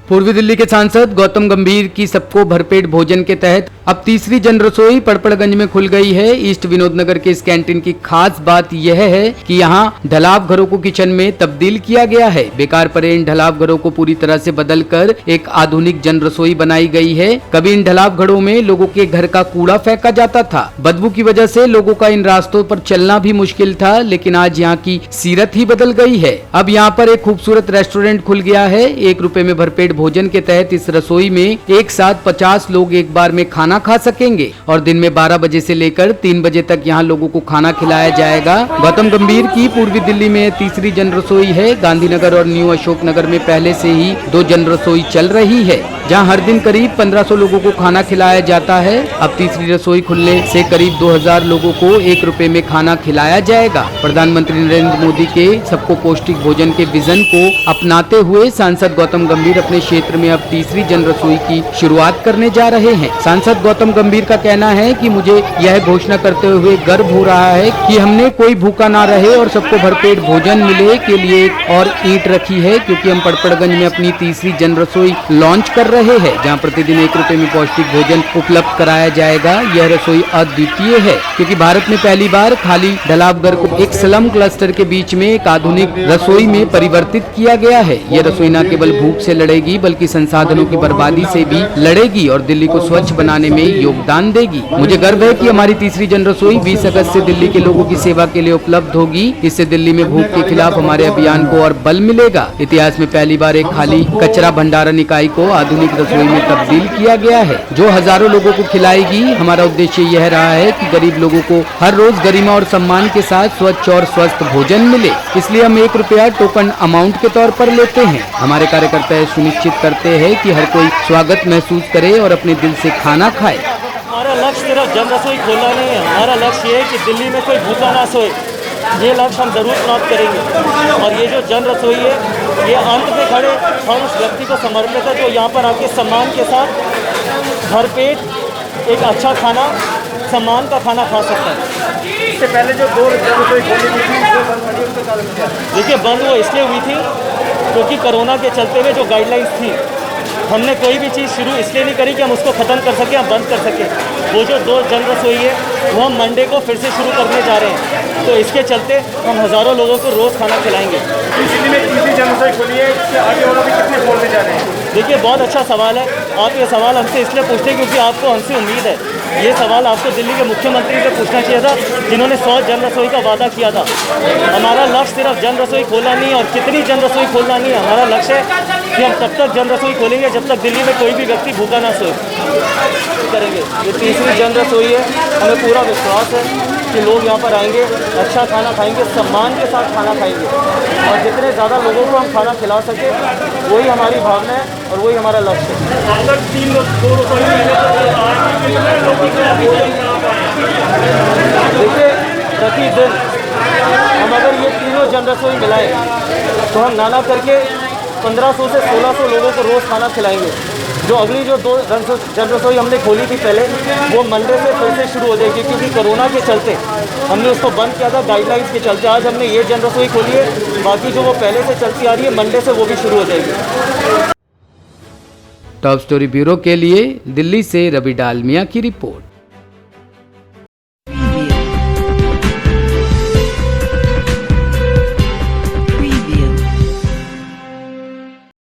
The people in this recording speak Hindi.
पूर्वी दिल्ली के सांसद गौतम गंभीर की सबको भरपेट भोजन के तहत अब तीसरी जन रसोई पड़पड़गंज में खुल गई है। ईस्ट विनोद नगर के इस कैंटीन की खास बात यह है कि यहाँ ढलाव घरों को किचन में तब्दील किया गया है। बेकार पड़े इन ढलाव घरों को पूरी तरह से बदलकर एक आधुनिक जन रसोई बनाई गई है। कभी इन ढलाव घरों में लोगों के घर का कूड़ा फेंका जाता था। बदबू की वजह से लोगों का इन रास्तों पर चलना भी मुश्किल था, लेकिन आज यहाँ की सीरत ही बदल गई है। अब यहाँ पर एक खूबसूरत रेस्टोरेंट खुल गया है। 1 रुपए में भरपेट भोजन के तहत इस रसोई में एक साथ 50 लोग एक बार में खाना खा सकेंगे और दिन में 12 बजे से लेकर 3 बजे तक यहाँ लोगों को खाना खिलाया जाएगा। गौतम गंभीर की पूर्वी दिल्ली में तीसरी जन रसोई है। गांधीनगर और न्यू अशोक नगर में पहले से ही 2 जन रसोई चल रही है, जहाँ हर दिन करीब 1500 लोगों को खाना खिलाया जाता है। अब तीसरी रसोई खुलने से करीब 2000 लोगों को 1 रुपए में खाना खिलाया जाएगा। प्रधानमंत्री नरेंद्र मोदी के सबको पौष्टिक भोजन के विजन को अपनाते हुए सांसद गौतम गंभीर अपने क्षेत्र में अब तीसरी जन रसोई की शुरुआत करने जा रहे हैं। सांसद गौतम गंभीर का कहना है कि मुझे यह घोषणा करते हुए गर्व हो रहा है कि हमने कोई भूखा ना रहे और सबको भरपेट भोजन मिले के लिए एक और ईंट रखी है, क्योंकि हम पड़पड़गंज में अपनी तीसरी जन रसोई लॉन्च कर रहे हैं, जहां प्रतिदिन 1 रुपए में पौष्टिक भोजन उपलब्ध कराया जाएगा। यह रसोई अद्वितीय है, क्योंकि भारत में पहली बार खाली ढलावघर को एक स्लम क्लस्टर के बीच में एक आधुनिक रसोई में परिवर्तित किया गया है। यह रसोई न केवल भूख से लड़ेगी बल्कि संसाधनों की बर्बादी से भी लड़ेगी और दिल्ली को स्वच्छ बनाने में योगदान देगी। मुझे गर्व है कि हमारी तीसरी जन रसोई 20 अगस्त से दिल्ली के लोगों की सेवा के लिए उपलब्ध होगी। इससे दिल्ली में भूख के खिलाफ हमारे अभियान को और बल मिलेगा। इतिहास में पहली बार एक खाली कचरा भंडारण इकाई को आधुनिक रसोई में तब्दील किया गया है, जो हजारों लोगों को खिलाएगी। हमारा उद्देश्य यह रहा है कि गरीब लोगों को हर रोज गरिमा और सम्मान के साथ स्वच्छ और स्वस्थ भोजन मिले। इसलिए हम 1 रुपया टोकन अमाउंट के तौर पर लेते हैं। हमारे कार्यकर्ता यह सुनिश्चित करते हैं कि हर कोई स्वागत महसूस करे और अपने दिल से खाना खाए। हमारा लक्ष्य सिर्फ जन रसोई खोलना नहीं है। हमारा लक्ष्य ये है कि दिल्ली में कोई भूखा ना सोए। ये लक्ष्य हम जरूर प्राप्त करेंगे। और ये जो जन रसोई है, ये अंत में खड़े हर उस व्यक्ति को समर्पित है जो यहाँ पर आके सम्मान के साथ भरपेट एक अच्छा खाना, सम्मान का खाना खा सकता है। इससे पहले जो 2 जन रसोई खोली गई थी, वो बंद पड़ी, उसके कारण क्या? देखिए, बंद वो इसलिए हुई थी क्योंकि कोरोना के चलते हुए जो गाइडलाइंस थी, हमने कोई भी चीज़ शुरू इसलिए नहीं करी कि हम उसको ख़त्म कर सकें, हम बंद कर सकें। वो जो 2 जन रसोई है, वो हम मंडे को फिर से शुरू करने जा रहे हैं। तो इसके चलते हम हज़ारों लोगों को रोज़ खाना खिलाएंगे। दिल्ली में तीसरी जन रसोई खोली है, इससे आगे और भी कितने खोलने जा रहे हैं? देखिए, बहुत अच्छा सवाल है। आप ये सवाल हमसे इसलिए पूछते हैं क्योंकि आपको हमसे उम्मीद है। ये सवाल आपको दिल्ली के मुख्यमंत्री से पूछना चाहिए था, जिन्होंने 100 जन रसोई का वादा किया था। हमारा लक्ष्य सिर्फ जन रसोई खोलना नहीं है और कितनी जन रसोई खोलना नहीं है। हमारा लक्ष्य है कि हम तब तक जन रसोई खोलेंगे जब तक दिल्ली में कोई भी व्यक्ति भूखा ना सोए। करेंगे। ये तीसरी जन रसोई है। हमें पूरा विश्वास है कि लोग यहाँ पर आएंगे, अच्छा खाना खाएंगे, सम्मान के साथ खाना खाएंगे और जितने ज़्यादा लोगों को हम खाना खिला सके, वही हमारी भावना है और वही हमारा लक्ष्य है। अगर 3 लोग 2 रसोई देखिए, प्रतिदिन हम अगर ये तीनों जन रसोई मिलाएं तो हम नाना करके 1500 से 1600 लोगों को रोज़ खाना खिलाएंगे। जो अगली जो 2 जन रसोई हमने खोली थी पहले, वो मंडे से फिर से शुरू हो जाएगी, क्योंकि कोरोना के चलते हमने उसको बंद किया था, गाइडलाइंस के चलते। आज हमने ये जन रसोई खोली है, बाकी जो वो पहले से चलती आ रही है, मंडे से वो भी शुरू हो जाएगी। टॉप स्टोरी ब्यूरो के लिए दिल्ली से रवि डालमिया की रिपोर्ट।